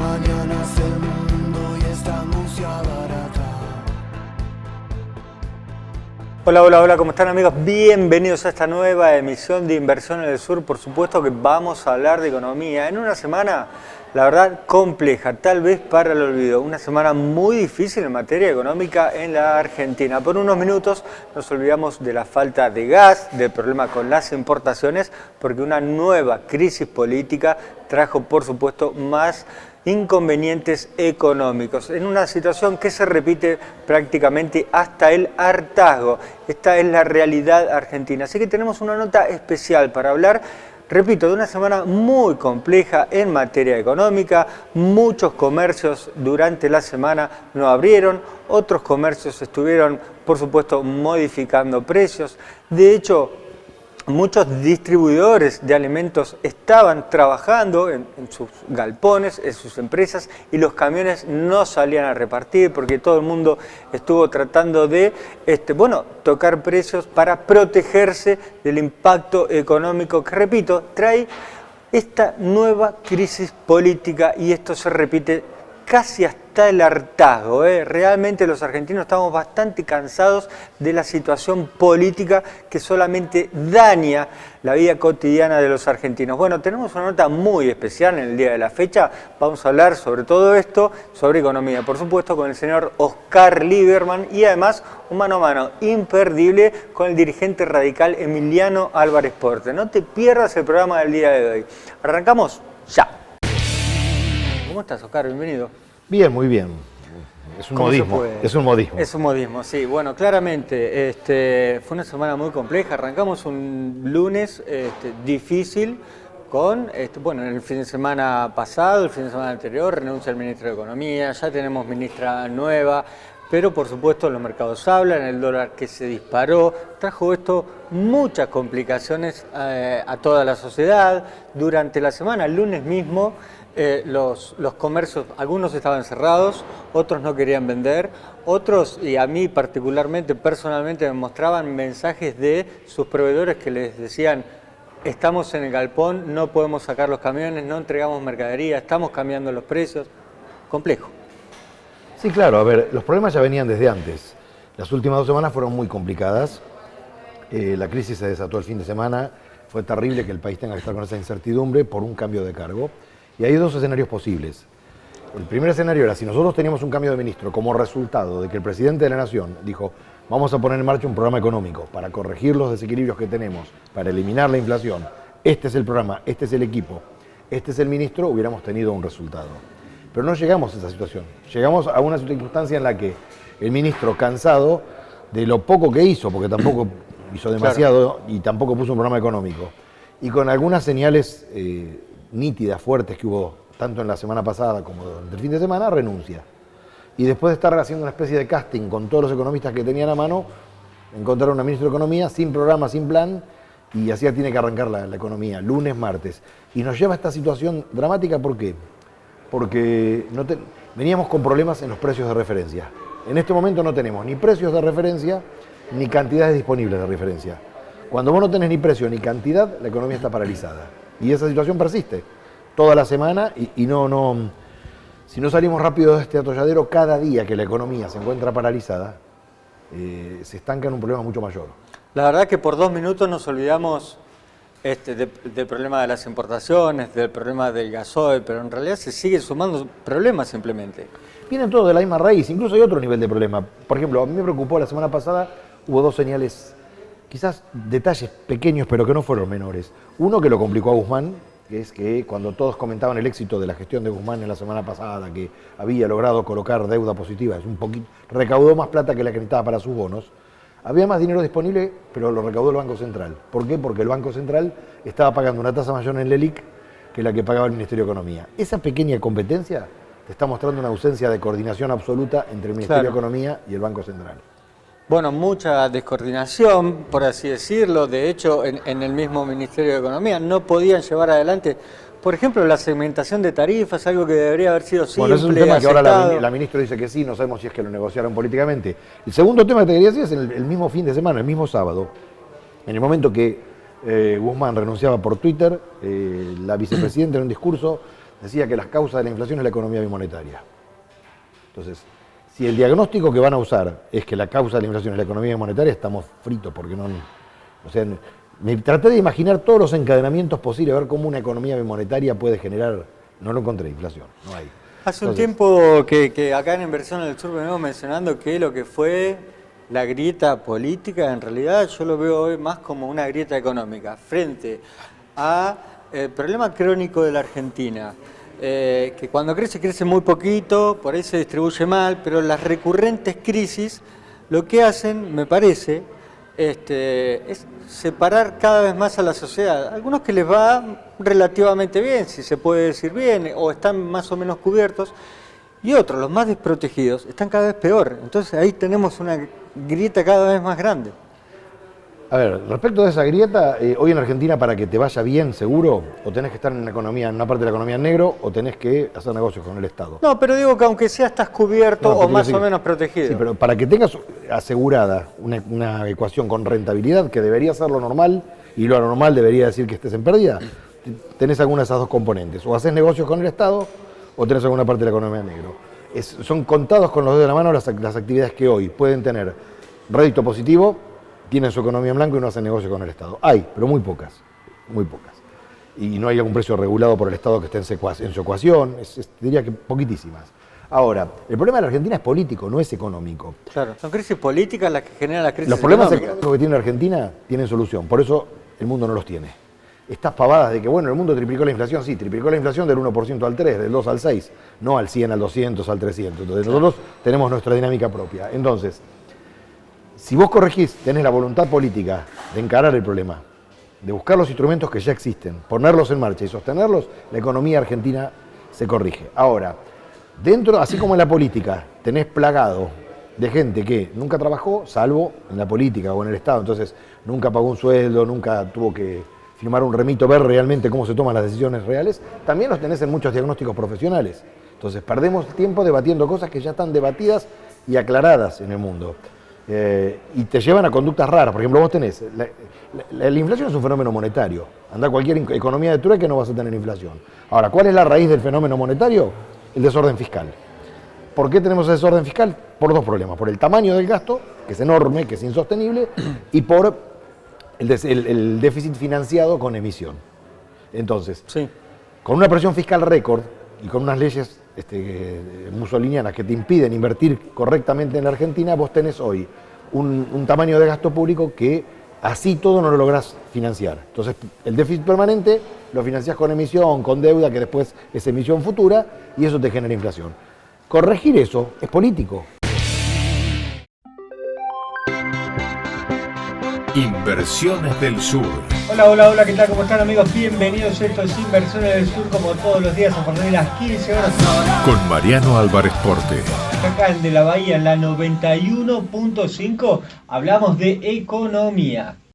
Mañana es el mundo y esta angustia barata. Hola, hola, hola, ¿cómo están amigos? Bienvenidos a esta nueva emisión de Inversión en el Sur. Por supuesto que vamos a hablar de economía en una semana, la verdad, compleja, tal vez para el olvido. Una semana muy difícil en materia económica en la Argentina. Por unos minutos nos olvidamos de la falta de gas, del problema con las importaciones, porque una nueva crisis política trajo, por supuesto, más inconvenientes económicos, en una situación que se repite prácticamente hasta el hartazgo. Esta es la realidad argentina. Así que tenemos una nota especial para hablar, repito, de una semana muy compleja en materia económica. Muchos comercios durante la semana no abrieron, otros comercios estuvieron, por supuesto, modificando precios. De hecho, muchos distribuidores de alimentos estaban trabajando en sus galpones, en sus empresas, y los camiones no salían a repartir porque todo el mundo estuvo tratando de tocar precios para protegerse del impacto económico que, repito, trae esta nueva crisis política, y esto se repite casi hasta el hartazgo. Realmente los argentinos estamos bastante cansados de la situación política que solamente daña la vida cotidiana de los argentinos. Bueno, tenemos una nota muy especial en el día de la fecha. Vamos a hablar sobre todo esto, sobre economía, por supuesto, con el señor Oscar Lieberman, y además un mano a mano imperdible con el dirigente radical Emiliano Álvarez Porte. No te pierdas el programa del día de hoy. Arrancamos ya. ¿Cómo estás, Oscar? Bienvenido. Bien, muy bien. Es un modismo. Es un modismo. Es un modismo, sí. Bueno, claramente fue una semana muy compleja. Arrancamos un lunes difícil con, en el fin de semana pasado, el fin de semana anterior, renuncia el ministro de Economía, ya tenemos ministra nueva, pero por supuesto los mercados hablan, el dólar que se disparó, trajo esto muchas complicaciones a toda la sociedad. Durante la semana, el lunes mismo, los comercios, algunos estaban cerrados, otros no querían vender, otros, y a mí particularmente, personalmente, me mostraban mensajes de sus proveedores que les decían: estamos en el galpón, no podemos sacar los camiones, no entregamos mercadería, estamos cambiando los precios. Complejo. Sí, claro, a ver, los problemas ya venían desde antes. Las últimas 2 semanas fueron muy complicadas. La crisis se desató el fin de semana. Fue terrible que el país tenga que estar con esa incertidumbre por un cambio de cargo. Y hay 2 escenarios posibles. El primer escenario era, si nosotros teníamos un cambio de ministro como resultado de que el presidente de la Nación dijo: vamos a poner en marcha un programa económico para corregir los desequilibrios que tenemos, para eliminar la inflación, este es el programa, este es el equipo, este es el ministro, hubiéramos tenido un resultado. Pero no llegamos a esa situación. Llegamos a una circunstancia en la que el ministro, cansado de lo poco que hizo, porque tampoco hizo demasiado, claro, y tampoco puso un programa económico, y con algunas señales nítidas, fuertes que hubo tanto en la semana pasada como durante el fin de semana, renuncia. Y después de estar haciendo una especie de casting con todos los economistas que tenían a mano, encontraron una ministra de Economía sin programa, sin plan, y así tiene que arrancar la economía, lunes, martes. Y nos lleva a esta situación dramática, ¿por qué? Porque veníamos con problemas en los precios de referencia. En este momento no tenemos ni precios de referencia, ni cantidades disponibles de referencia. Cuando vos no tenés ni precio ni cantidad, la economía está paralizada. Y esa situación persiste toda la semana si no salimos rápido de este atolladero, cada día que la economía se encuentra paralizada, se estanca en un problema mucho mayor. La verdad que por 2 minutos nos olvidamos del problema de las importaciones, del problema del gasoil, pero en realidad se siguen sumando problemas simplemente. Vienen todos de la misma raíz, incluso hay otro nivel de problema. Por ejemplo, a mí me preocupó la semana pasada, hubo 2 señales, quizás detalles pequeños, pero que no fueron menores. Uno que lo complicó a Guzmán, que es que cuando todos comentaban el éxito de la gestión de Guzmán en la semana pasada, que había logrado colocar deuda positiva, es un poquito, recaudó más plata que la que necesitaba para sus bonos, había más dinero disponible, pero lo recaudó el Banco Central. ¿Por qué? Porque el Banco Central estaba pagando una tasa mayor en el LELIQ que la que pagaba el Ministerio de Economía. Esa pequeña competencia te está mostrando una ausencia de coordinación absoluta entre el Ministerio de Economía y el Banco Central. Bueno, mucha descoordinación, por así decirlo. De hecho, en el mismo Ministerio de Economía no podían llevar adelante, por ejemplo, la segmentación de tarifas, algo que debería haber sido simple. Bueno, ese es un tema aceptado. Que ahora la ministra dice que sí, no sabemos si es que lo negociaron políticamente. El segundo tema que te quería decir es el mismo fin de semana, el mismo sábado, en el momento que Guzmán renunciaba por Twitter, la vicepresidenta en un discurso decía que las causas de la inflación es la economía bimonetaria. Entonces, si el diagnóstico que van a usar es que la causa de la inflación es la economía monetaria, estamos fritos, porque no... O sea, me traté de imaginar todos los encadenamientos posibles, a ver cómo una economía monetaria puede generar... No lo encontré, inflación, no hay. Hace un tiempo que acá en Inversión en el Sur venimos mencionando que lo que fue la grieta política, en realidad yo lo veo hoy más como una grieta económica, frente a el problema crónico de la Argentina. Que cuando crece muy poquito, por ahí se distribuye mal, pero las recurrentes crisis lo que hacen, me parece, es separar cada vez más a la sociedad. Algunos que les va relativamente bien, si se puede decir bien, o están más o menos cubiertos, y otros, los más desprotegidos, están cada vez peor. Entonces ahí tenemos una grieta cada vez más grande. A ver, respecto de esa grieta, hoy en Argentina para que te vaya bien, seguro, o tenés que estar en una parte de la economía en negro, o tenés que hacer negocios con el Estado. No, pero digo que aunque sea estás cubierto o más o menos protegido. Sí, pero para que tengas asegurada una ecuación con rentabilidad, que debería ser lo normal, y lo anormal debería decir que estés en pérdida, tenés alguna de esas dos componentes. O haces negocios con el Estado, o tenés alguna parte de la economía en negro. Son contados con los dedos de la mano las actividades que hoy pueden tener rédito positivo, tienen su economía en blanco y no hacen negocio con el Estado. Hay, pero muy pocas, muy pocas. Y no hay algún precio regulado por el Estado que esté en su ecuación, diría que poquitísimas. Ahora, el problema de la Argentina es político, no es económico. Claro, son crisis políticas las que generan la crisis Los problemas económica. económicos que tiene la Argentina tienen solución, por eso el mundo no los tiene. Estas pavadas de que, bueno, el mundo triplicó la inflación, sí, triplicó la inflación del 1% al 3, del 2 al 6, no al 100, al 200, al 300. Entonces nosotros tenemos nuestra dinámica propia. Entonces, si vos corregís, tenés la voluntad política de encarar el problema, de buscar los instrumentos que ya existen, ponerlos en marcha y sostenerlos, la economía argentina se corrige. Ahora, dentro, así como en la política, tenés plagado de gente que nunca trabajó, salvo en la política o en el Estado, entonces nunca pagó un sueldo, nunca tuvo que firmar un remito, ver realmente cómo se toman las decisiones reales, también los tenés en muchos diagnósticos profesionales. Entonces perdemos tiempo debatiendo cosas que ya están debatidas y aclaradas en el mundo. Y te llevan a conductas raras. Por ejemplo, vos tenés, la inflación es un fenómeno monetario. Anda a cualquier economía de trueque que no vas a tener inflación. Ahora, ¿cuál es la raíz del fenómeno monetario? El desorden fiscal. ¿Por qué tenemos ese desorden fiscal? Por dos problemas. Por el tamaño del gasto, que es enorme, que es insostenible, y por el déficit financiado con emisión. Entonces, Sí. con una presión fiscal récord y con unas leyes musolinianas que te impiden invertir correctamente en la Argentina, vos tenés hoy un tamaño de gasto público que así todo no lo lográs financiar. Entonces, el déficit permanente lo financiás con emisión, con deuda, que después es emisión futura, y eso te genera inflación. Corregir eso es político. Inversiones del Sur. Hola, ¿qué tal? ¿Cómo están, amigos? Bienvenidos, esto es Inversiones del Sur, como todos los días a partir de las 15 horas. Con Mariano Álvarez Porte. Acá en De la Bahía, en la 91.5, hablamos de economía.